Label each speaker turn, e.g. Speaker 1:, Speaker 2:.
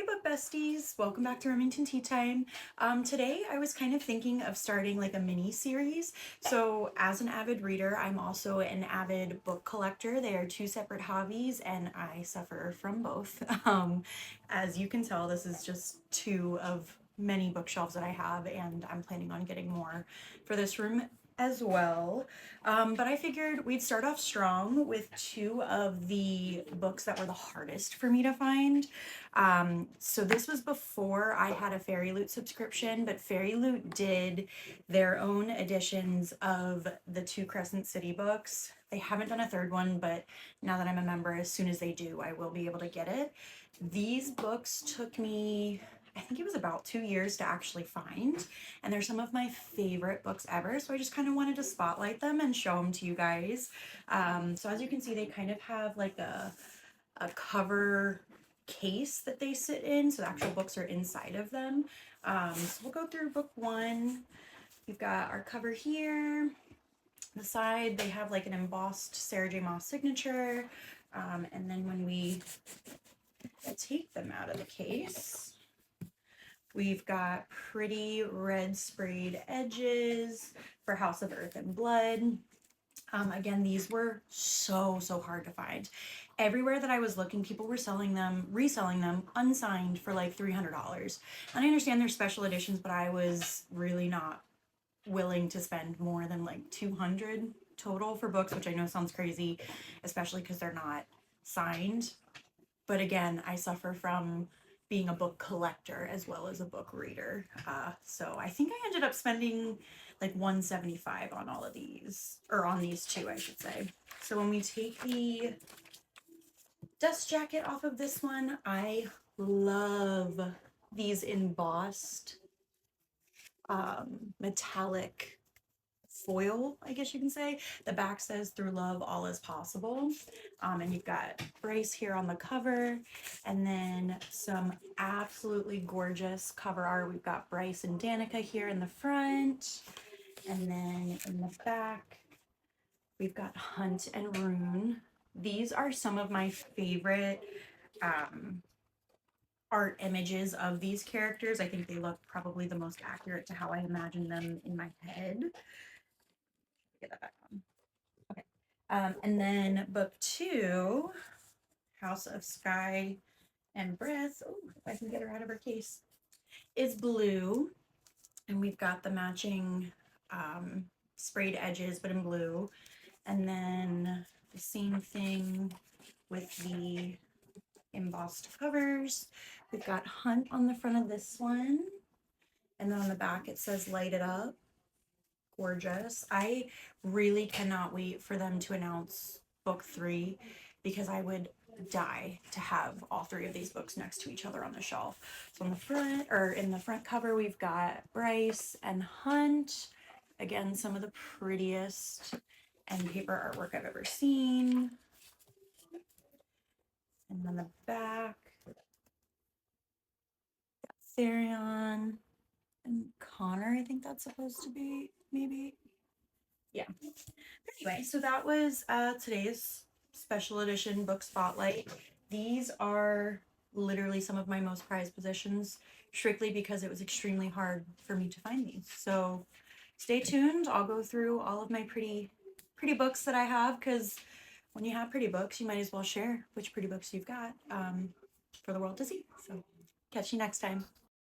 Speaker 1: book besties, welcome back to Remington Tea Time. Today I was kind of thinking of starting like a mini series. So as an avid reader, I'm also an avid book collector. They are two separate hobbies and I suffer from both. As you can tell, this is just two of many bookshelves that I have, and I'm planning on getting more for this room as well. But I figured we'd start off strong with two of the books that were the hardest for me to find. So this was before I had a Fairy Loot subscription, but Fairy Loot did their own editions of the two Crescent City books. They haven't done a third one, but now that I'm a member, as soon as they do, I will be able to get it. These books took me, I think it was about 2 years to actually find, and they're some of my favorite books ever. So I just kind of wanted to spotlight them and show them to you guys. So as you can see, they kind of have like a cover case that they sit in, so the actual books are inside of them. So we'll go through book one. We've got our cover here. The side, they have like an embossed Sarah J. Maas signature. And then when we take them out of the case, we've got pretty red sprayed edges for House of Earth and Blood. Again, these were so hard to find. Everywhere that I was looking, people were selling them, reselling them unsigned for like $300. And I understand they're special editions, but I was really not willing to spend more than like 200 total for books, which I know sounds crazy, especially because they're not signed. But again, I suffer from being a book collector as well as a book reader. So I think I ended up spending like $175 on all of these, or on these two, I should say. So when we take the dust jacket off of this one, I love these embossed metallic foil, I guess you can say. The back says "Through love, all is possible." And you've got Bryce here on the cover, and then some absolutely gorgeous cover art. We've got Bryce and Danica here in the front, and then in the back, we've got Hunt and Rune. These are some of my favorite art images of these characters. I think they look probably the most accurate to how I imagine them in my head. Get that back on. Okay. And then book two, House of Sky and Breath. Oh, if I can get her out of her case, is blue. And we've got the matching sprayed edges, but in blue. And then the same thing with the embossed covers. We've got Hunt on the front of this one. And then on the back, it says Light It Up. Gorgeous. I really cannot wait for them to announce book three, because I would die to have all three of these books next to each other on the shelf. So on the front, or in the front cover, we've got Bryce and Hunt. Again, some of the prettiest and paper artwork I've ever seen. And then the back, Therion and Connor, I think that's supposed to be, maybe. Yeah. Anyway, so that was today's special edition book spotlight. These are literally some of my most prized possessions, strictly because it was extremely hard for me to find these. So stay tuned. I'll go through all of my pretty books that I have, because when you have pretty books, you might as well share which pretty books you've got for the world to see. So catch you next time.